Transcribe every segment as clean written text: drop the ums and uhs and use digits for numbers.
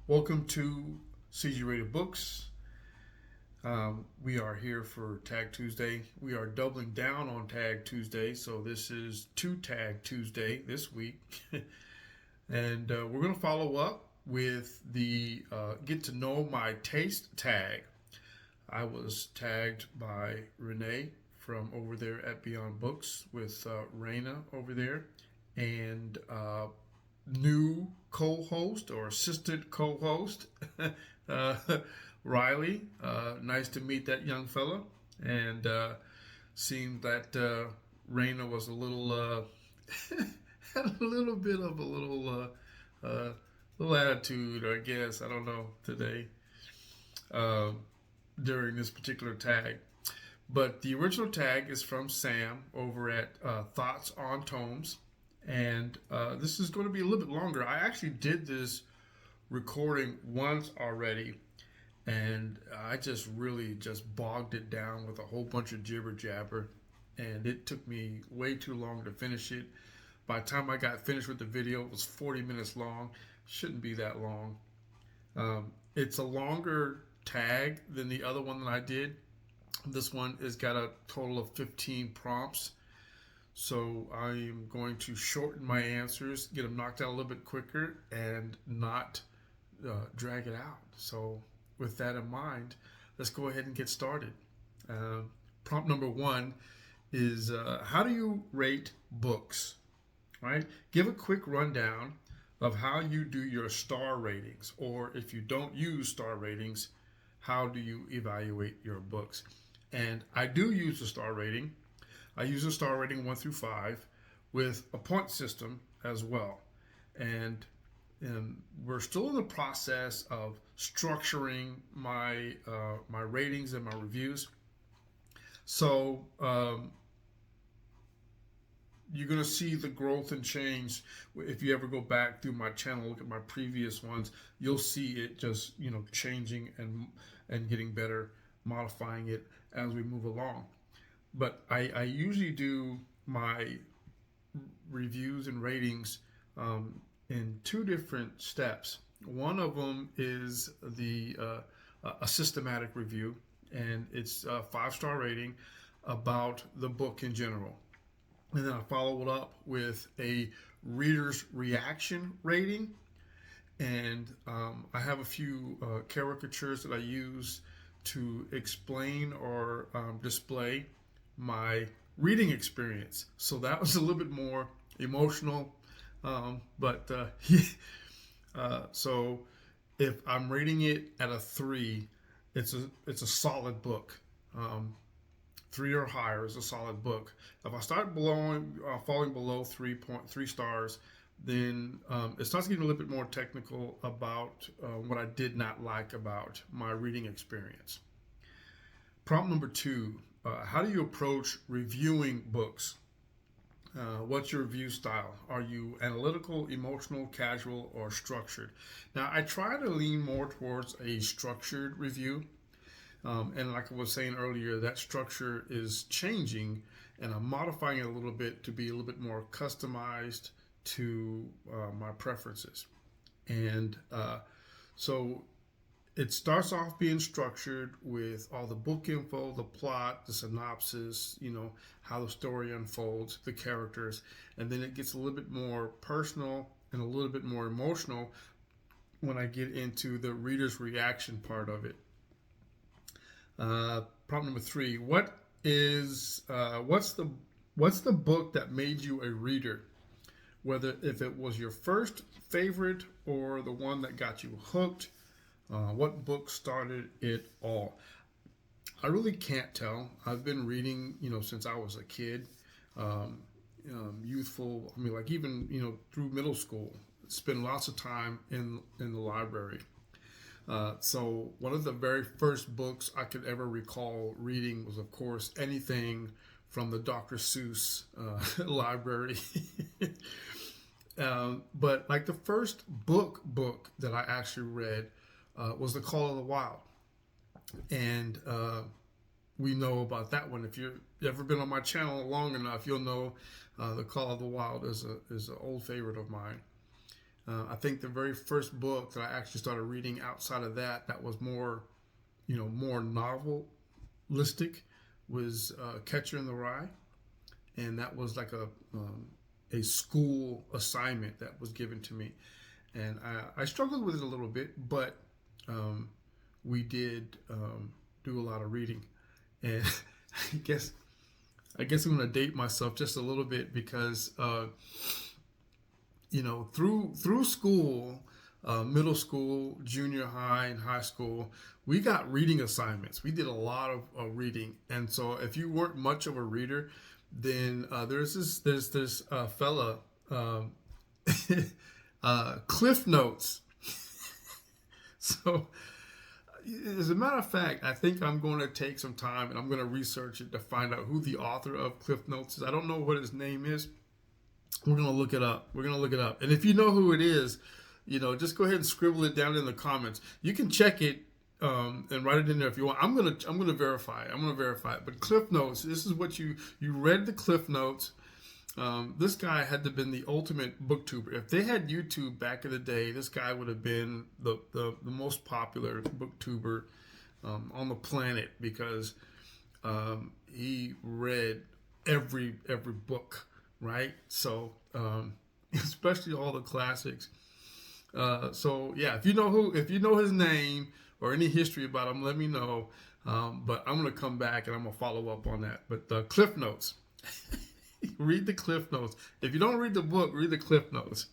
Welcome to CG Rated Books. We are here for Tag Tuesday. We are doubling down on Tag Tuesday, so this is two Tag Tuesday this week. And we're going to follow up with the Get to Know My Taste tag. I was tagged by Reney from over there at Beyond Books with Raina over there. And new co-host or assistant co-host, uh, Riley. Nice to meet that young fella. And seemed that Raina was a little had a little bit of a little attitude, I guess. I don't know today uh, during this particular tag. But the original tag is from Sam over at Thoughts on Tomes. And this is going to be a little bit longer. I actually did this recording once already, and I just really just bogged it down with a whole bunch of jibber jabber, and it took me way too long to finish it. By the time I got finished with the video, it was 40 minutes long. Shouldn't be that long. It's a longer tag than the other one that I did. This one has got a total of 15 prompts. So I am going to shorten my answers, get them knocked out a little bit quicker, and not drag it out. So with that in mind, let's go ahead and get started. Prompt number one is how do you rate books? Right? Give a quick rundown of how you do your star ratings, or if you don't use star ratings, how do you evaluate your books? And I do use a star rating. I use a star rating 1 through 5 with a point system as well. And we're still in the process of structuring my my ratings and my reviews. So you're going to see the growth and change. If you ever go back through my channel, look at my previous ones, you'll see it just changing and getting better, modifying it as we move along. But I usually do my reviews and ratings in two different steps. One of them is a systematic review, and it's a 5-star rating about the book in general. And then I follow it up with a reader's reaction rating. And I have a few caricatures that I use to explain or display my reading experience. So that was a little bit more emotional, but so if I'm rating it at a 3, it's a solid book. 3 or higher is a solid book. If I start falling below 3.3 stars, then it starts getting a little bit more technical about what I did not like about my reading experience. Prompt number 2. How do you approach reviewing books? What's your review style? Are you analytical, emotional, casual, or structured? Now, I try to lean more towards a structured review. And like I was saying earlier, that structure is changing, and I'm modifying it a little bit to be a little bit more customized to my preferences. And so it starts off being structured with all the book info, the plot, the synopsis, how the story unfolds, the characters, and then it gets a little bit more personal and a little bit more emotional when I get into the reader's reaction part of it. Prompt number 3: what's the book that made you a reader? Whether if it was your first favorite or the one that got you hooked. What book started it all? I really can't tell. I've been reading, since I was a kid, youthful. I mean, like even through middle school. Spend lots of time in the library. So one of the very first books I could ever recall reading was, of course, anything from the Dr. Seuss library. But like the first book that I actually read was The Call of the Wild. And we know about that one. If you've ever been on my channel long enough, you'll know The Call of the Wild is an old favorite of mine. I think the very first book that I actually started reading outside of that was more, more novelistic, was Catcher in the Rye, and that was like a school assignment that was given to me, and I struggled with it a little bit, but we did do a lot of reading, and I guess I'm going to date myself just a little bit because through school, middle school, junior high, and high school, we got reading assignments. We did a lot of reading, and so if you weren't much of a reader, then there's this fella, Cliff Notes. So, as a matter of fact, I think I'm going to take some time and I'm going to research it to find out who the author of Cliff Notes is. I don't know what his name is. We're going to look it up. And if you know who it is, just go ahead and scribble it down in the comments. You can check it and write it in there if you want. I'm gonna verify it. But Cliff Notes. This is what you read the Cliff Notes. This guy had to have been the ultimate booktuber. If they had YouTube back in the day, this guy would have been the most popular booktuber on the planet, because he read every book, right? So especially all the classics. So yeah, if you know his name or any history about him, let me know. But I'm gonna come back and I'm gonna follow up on that. But Cliff Notes. Read the Cliff Notes. If you don't read the book, read the Cliff Notes.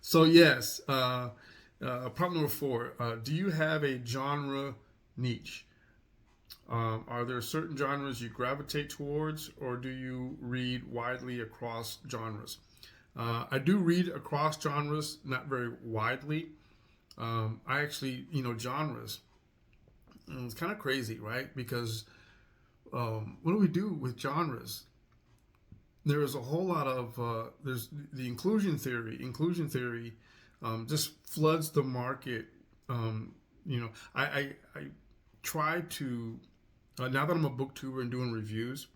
So yes, problem number 4. Do you have a genre niche? Are there certain genres you gravitate towards, or do you read widely across genres? I do read across genres, not very widely. I actually, genres. And it's kind of crazy, right? Because what do we do with genres? There is a whole lot of there's the inclusion theory. Inclusion theory just floods the market. I try to now that I'm a booktuber and doing reviews,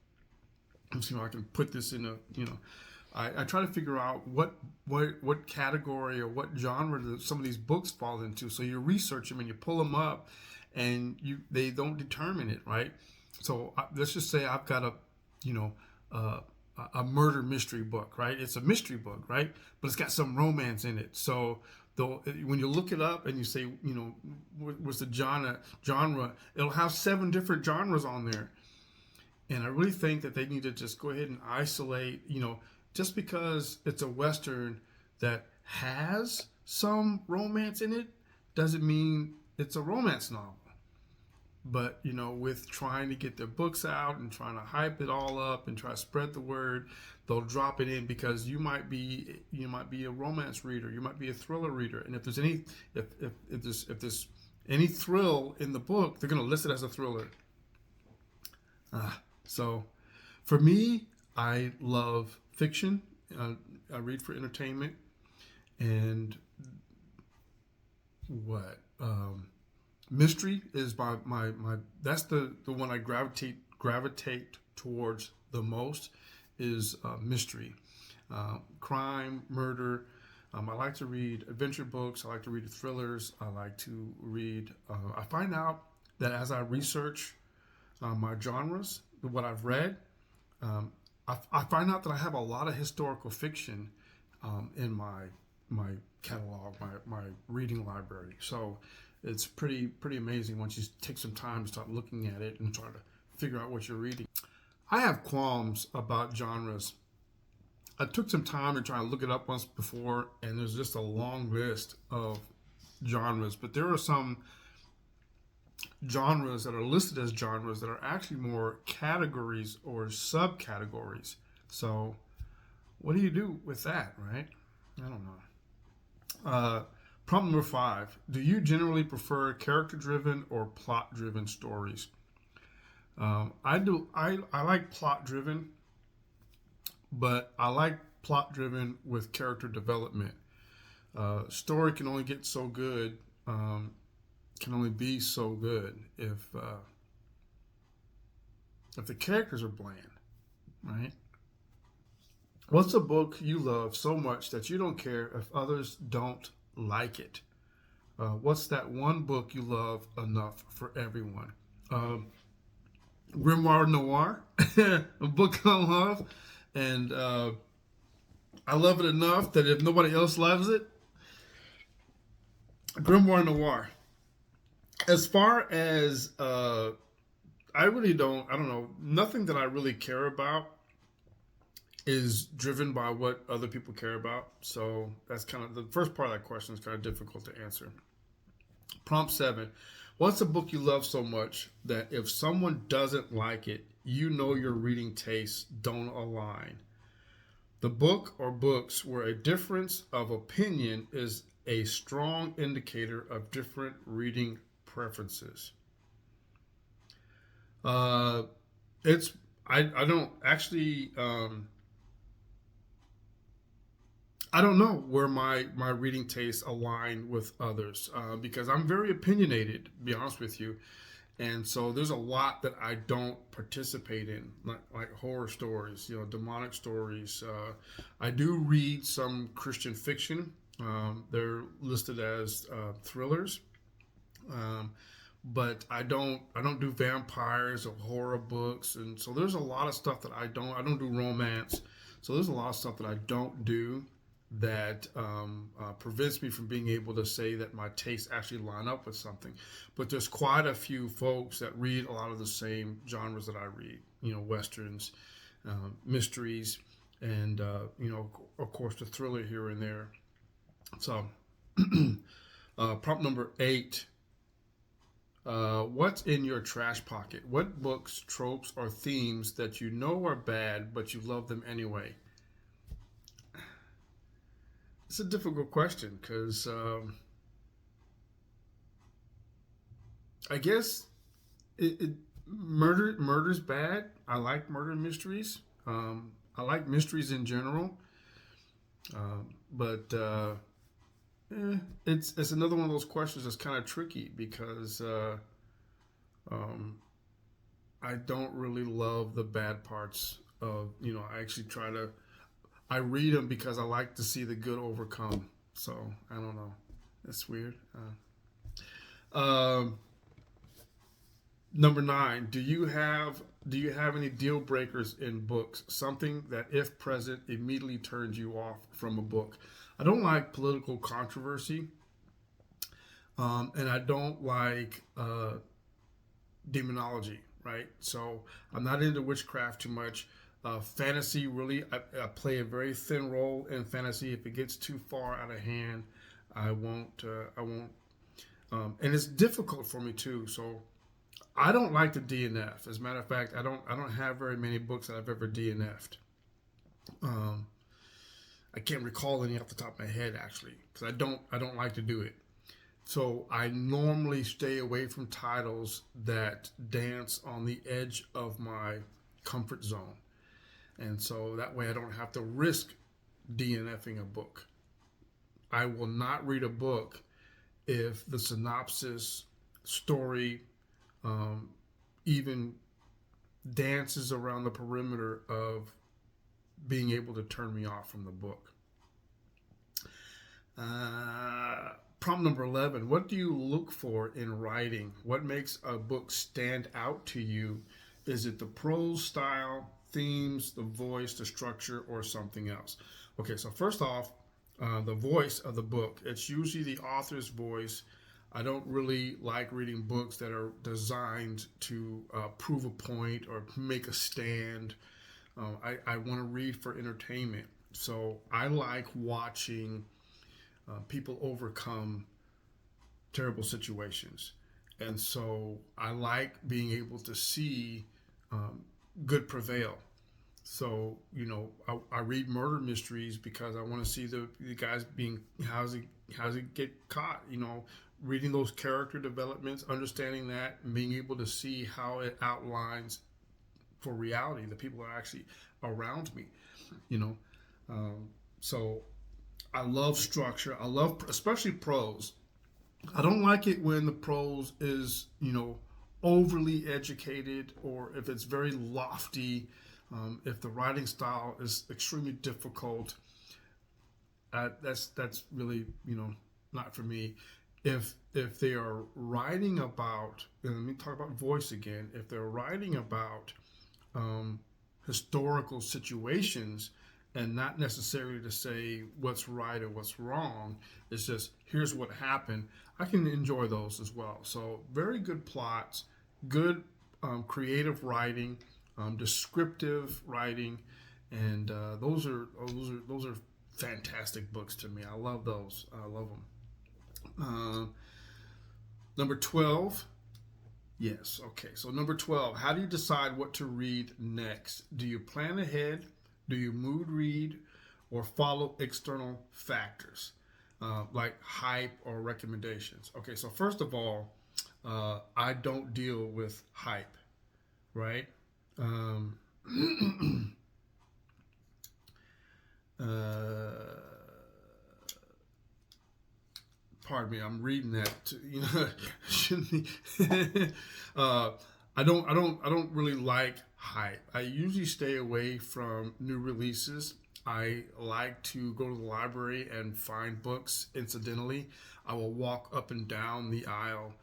I can put this in I try to figure out what category or what genre some of these books fall into. So you research them and you pull them up, and they don't determine it, right? So let's just say I've got a murder mystery book, right? It's a mystery book, right? But it's got some romance in it. So when you look it up and you say, what's the genre, it'll have 7 different genres on there. And I really think that they need to just go ahead and isolate, just because it's a Western that has some romance in it doesn't mean it's a romance novel. But, with trying to get their books out and trying to hype it all up and try to spread the word, they'll drop it in because you might be a romance reader, you might be a thriller reader, and if there's any thrill in the book, they're going to list it as a thriller. So, for me, I love fiction. I read for entertainment, and mystery is my that's the one I gravitate towards the most, is mystery, crime, murder. I like to read adventure books. I like to read thrillers. I like to read. I find out that as I research my genres, what I've read, I find out that I have a lot of historical fiction in my catalog, my reading library. So it's pretty amazing once you take some time to start looking at it and try to figure out what you're reading. I have qualms about genres. I took some time to try to look it up once before, and there's just a long list of genres. But there are some genres that are listed as genres that are actually more categories or subcategories. So what do you do with that, right? I don't know. Problem number 5. Do you generally prefer character-driven or plot-driven stories? I do. I like plot-driven, but I like plot-driven with character development. Story can only get so good, can only be so good if the characters are bland, right? What's a book you love so much that you don't care if others don't like it? What's that one book you love enough for everyone? Um, Grimoire Noir, a book I love, and I love it enough that if nobody else loves it, Grimoire Noir. As far as I don't know, nothing that I really care about is driven by what other people care about. So that's kind of the first part of that question is kind of difficult to answer. Prompt 7. What's a book you love so much that if someone doesn't like it, you know your reading tastes don't align? The book or books where a difference of opinion is a strong indicator of different reading preferences. Uh, it's I don't actually I don't know where my reading tastes align with others because I'm very opinionated, to be honest with you, and so there's a lot that I don't participate in, like horror stories, demonic stories. I do read some Christian fiction. They're listed as thrillers, um, but I don't do vampires or horror books, and so there's a lot of stuff that I don't do romance. So there's a lot of stuff that I don't do that prevents me from being able to say that my tastes actually line up with something. But there's quite a few folks that read a lot of the same genres that I read. Westerns, mysteries, and of course, the thriller here and there. So, prompt number 8. What's in your trash pocket? What books, tropes, or themes that you know are bad, but you love them anyway? It's a difficult question because I guess murder's bad. I like murder mysteries. I like mysteries in general, but it's another one of those questions that's kind of tricky because um, I don't really love the bad parts of. I actually try to. I read them because I like to see the good overcome. So I don't know. That's weird. Um, Number 9. Do you have any deal breakers in books? Something that, if present, immediately turns you off from a book. I don't like political controversy, and I don't like demonology. Right. So I'm not into witchcraft too much. Fantasy, really, I play a very thin role in fantasy. If it gets too far out of hand, I won't. I won't. And it's difficult for me too. So I don't like to DNF. As a matter of fact, I don't have very many books that I've ever DNF'd. Um, I can't recall any off the top of my head actually, because I don't like to do it. So I normally stay away from titles that dance on the edge of my comfort zone. And so that way I don't have to risk DNFing a book. I will not read a book if the synopsis, story, um, even dances around the perimeter of being able to turn me off from the book. Prompt number 11. What do you look for in writing? What makes a book stand out to you? Is it the prose style, themes, the voice, the structure, or something else? Okay, so first off, the voice of the book. It's usually the author's voice. I don't really like reading books that are designed to prove a point or make a stand. I want to read for entertainment. So I like watching people overcome terrible situations. And so I like being able to see good prevail. So, I read murder mysteries because I want to see the guys being, how's it get caught, reading those character developments, understanding that, and being able to see how it outlines for reality, the people that are actually around me, you know. So I love structure. I love, especially prose. I don't like it when the prose is, overly educated or if it's very lofty. If the writing style is extremely difficult, that's really not for me. If they are writing about, and let me talk about voice again. If they're writing about um, historical situations and not necessarily to say what's right or what's wrong, it's just here's what happened. I can enjoy those as well. So very good plots, good creative writing, descriptive writing, and those are fantastic books to me. I love those. I love them. Number 12. Yes, okay. So, number 12, how do you decide what to read next? Do you plan ahead? Do you mood read? Or follow external factors like hype or recommendations? Okay, so first of all, I don't deal with hype, right? Um, uh, Pardon me, I'm reading that. Shouldn't be. uh, I don't really like hype. I usually stay away from new releases. I like to go to the library and find books. Incidentally, I will walk up and down the aisle,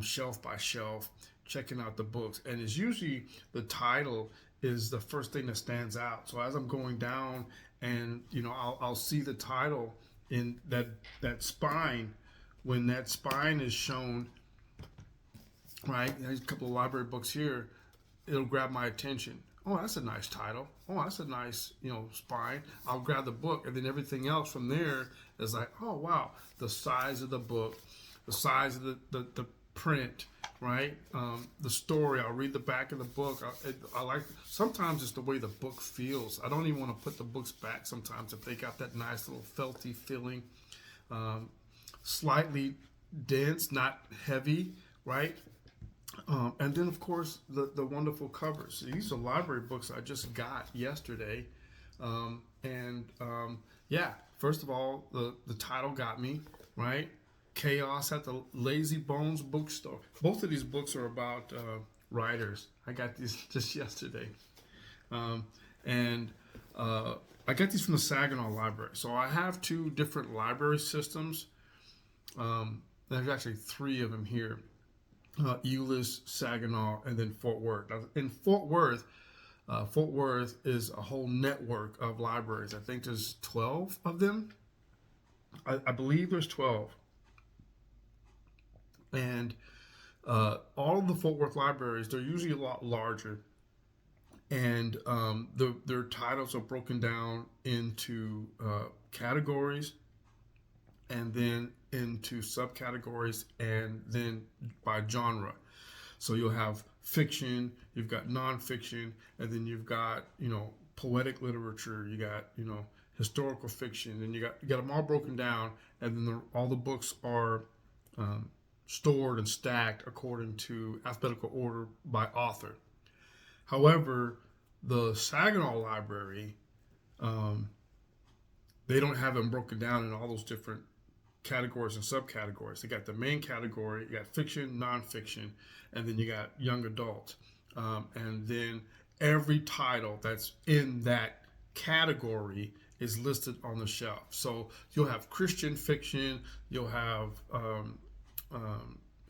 shelf by shelf, checking out the books, and it's usually the title is the first thing that stands out. So as I'm going down, and I'll see the title in that spine. When that spine is shown, right? There's a couple of library books here. It'll grab my attention. Oh, that's a nice title. Oh, that's a nice, spine. I'll grab the book, and then everything else from there is like, oh wow, the size of the book, the size of the print, right? The story. I'll read the back of the book. I like. Sometimes it's the way the book feels. I don't even want to put the books back sometimes if they got that nice little felty feeling. Slightly dense, not heavy, right? And then, of course, the wonderful covers. These are library books I just got yesterday. Yeah, first of all, the title got me, right? Chaos at the Lazy Bones Bookstore. Both of these books are about writers. I got these just yesterday. And I got these from the Saginaw Library. So I have two different library systems. There's actually three of them here. Euless, Saginaw, and then Fort Worth. In Fort Worth is a whole network of libraries. I think there's 12 of them. I believe there's 12. And all of the Fort Worth libraries, they're usually a lot larger. And their titles are broken down into categories, and then into subcategories, and then by genre. So you'll have fiction, you've got nonfiction, and then you've got poetic literature, you got historical fiction, and you got them all broken down, and then all the books are stored and stacked according to alphabetical order by author. However, the Saginaw Library, they don't have them broken down in all those different categories and subcategories. They got the main category, you got fiction, nonfiction, and then you got young adult. And then every title that's in that category is listed on the shelf. So you'll have Christian fiction, you'll have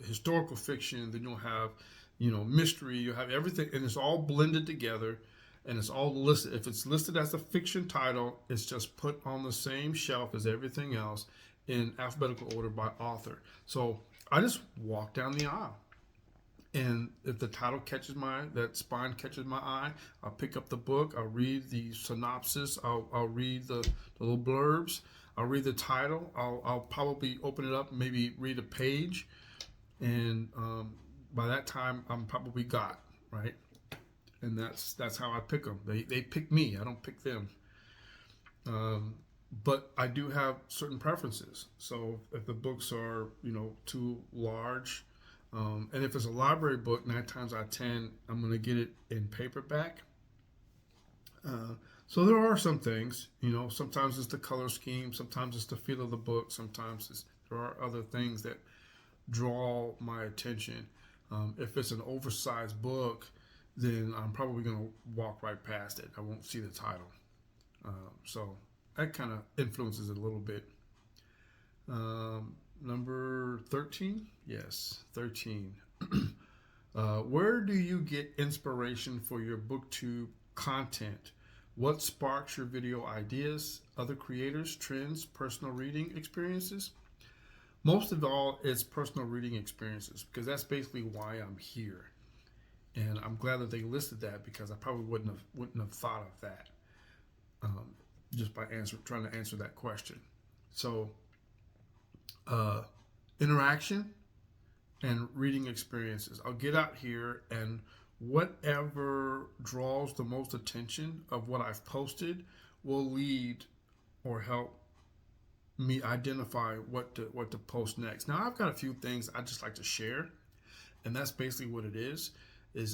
historical fiction, then you'll have mystery, you'll have everything, and it's all blended together, and it's all listed. If it's listed as a fiction title, it's just put on the same shelf as everything else in alphabetical order by author. So I just walk down the aisle, and if the title that spine catches my eye, I'll pick up the book, I'll read the synopsis, I'll read the little blurbs, I'll read the title, I'll probably open it up, maybe read a page, and by that time I'm probably got, right? And that's how I pick them. They pick me, I don't pick them. But I do have certain preferences. So if the books are, too large, and if it's a library book, 9 times out of 10, I'm going to get it in paperback. So there are some things, sometimes it's the color scheme, sometimes it's the feel of the book, sometimes there are other things that draw my attention. If it's an oversized book, then I'm probably going to walk right past it. I won't see the title. So that kind of influences it a little bit. Number 13? Yes, 13. Where do you get inspiration for your booktube content? What sparks your video ideas? Other creators, trends, personal reading experiences? Most of all, it's personal reading experiences because that's basically why I'm here. And I'm glad that they listed that because I probably wouldn't have thought of that just by trying to answer that question. So, interaction and reading experiences. I'll get out here and whatever draws the most attention of what I've posted will lead or help me identify what to post next. Now I've got a few things I just like to share, and that's basically what it is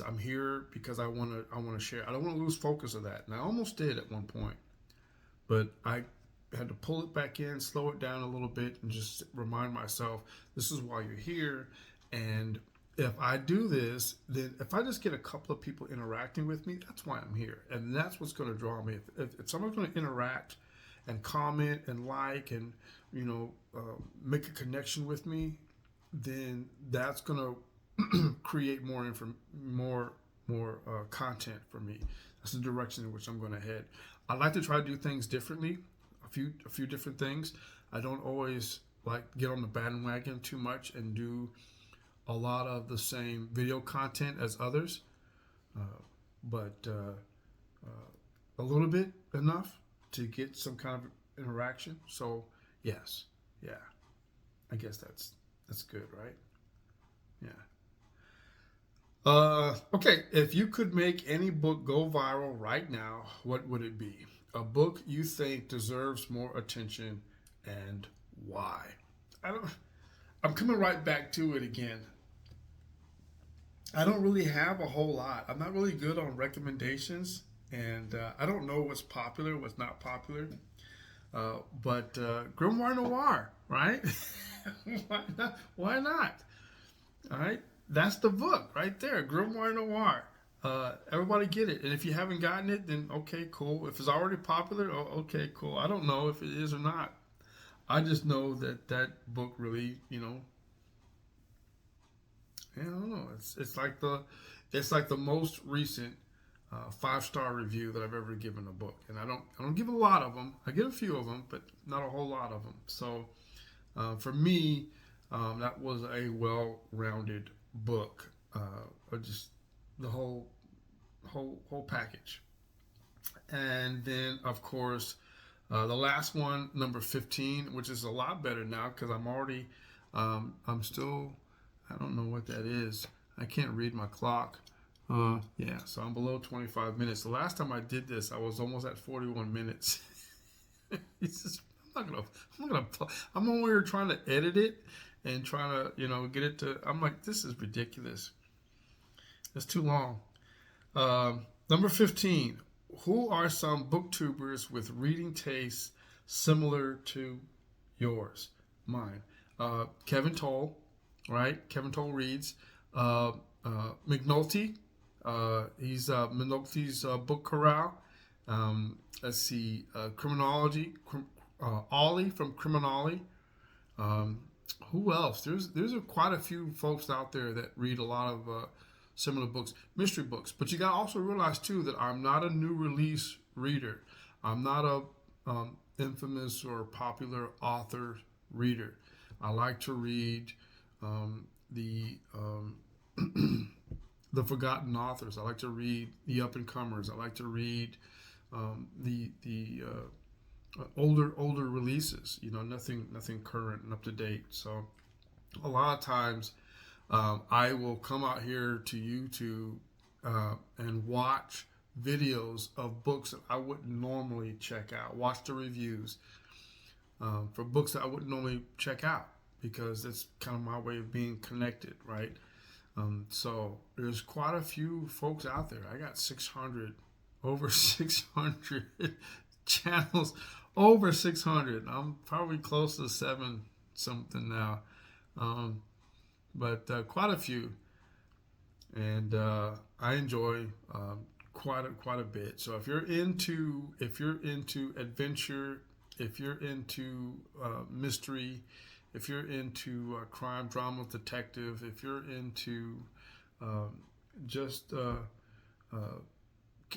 I'm here because I want to share. I don't want to lose focus of that. And I almost did at one point, but I had to pull it back in, slow it down a little bit, and just remind myself this is why you're here. And if I do this, then if I just get a couple of people interacting with me, that's why I'm here. And that's what's going to draw me. If someone's going to interact and comment and like and, make a connection with me, then that's going to create more content for me. That's the direction in which I'm going to head. I like to try to do things differently, a few different things. I don't always like get on the bandwagon too much and do a lot of the same video content as others, but a little bit enough to get some kind of interaction. So yes, yeah, I guess that's good, right? Yeah. Okay, if you could make any book go viral right now, what would it be? A book you think deserves more attention and why? I'm coming right back to it again. I don't really have a whole lot. I'm not really good on recommendations, and I don't know what's popular, what's not popular. But Grimoire Noir, right? Why not? Why not? All right, that's the book right there, Grimoire Noir. Everybody get it, and if you haven't gotten it, then okay, cool. If it's already popular, okay, cool. I don't know if it is or not. I just know that book really, I don't know. It's like the most recent 5-star review that I've ever given a book, and I don't give a lot of them. I get a few of them, but not a whole lot of them. So for me, that was a well-rounded book, just the whole package. And then of course the last one, number 15, which is a lot better now because I'm already I'm still. I don't know what that is. I can't read my clock. Yeah, so I'm below 25 minutes. The last time I did this, I was almost at 41 minutes. I'm over here trying to edit it and trying to, get it to. I'm like, this is ridiculous. It's too long. Number 15. Who are some booktubers with reading tastes similar to yours? Mine. Kevin Toll. Right, Kevin Toll reads. McNulty, he's McNulty's Book Corral. Let's see, Criminology, Ollie from Criminology. Who else? There's quite a few folks out there that read a lot of similar books, mystery books. But you got to also realize too that I'm not a new release reader. I'm not a infamous or popular author reader. I like to read the forgotten authors. I like to read the up and comers. I like to read the older releases. Nothing current and up to date. So a lot of times I will come out here to YouTube and watch videos of books that I wouldn't normally check out. Watch the reviews for books that I wouldn't normally check out, because it's kind of my way of being connected, right? So there's quite a few folks out there. I got over 600 channels, over 600. I'm probably close to 7 something now, but quite a few. and I enjoy quite a bit. So if you're into adventure, if you're into mystery, if you're into crime drama, detective, if you're into um, just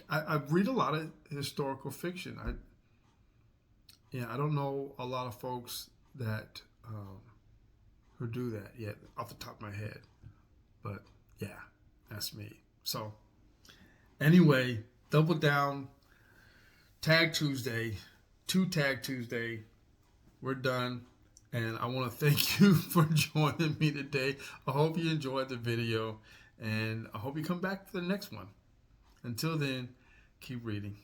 I read a lot of historical fiction. I don't know a lot of folks that who do that yet off the top of my head, but yeah, that's me. So anyway, double down. Tag Tuesday, Tag Tuesday. We're done. And I want to thank you for joining me today. I hope you enjoyed the video, and I hope you come back for the next one. Until then, keep reading.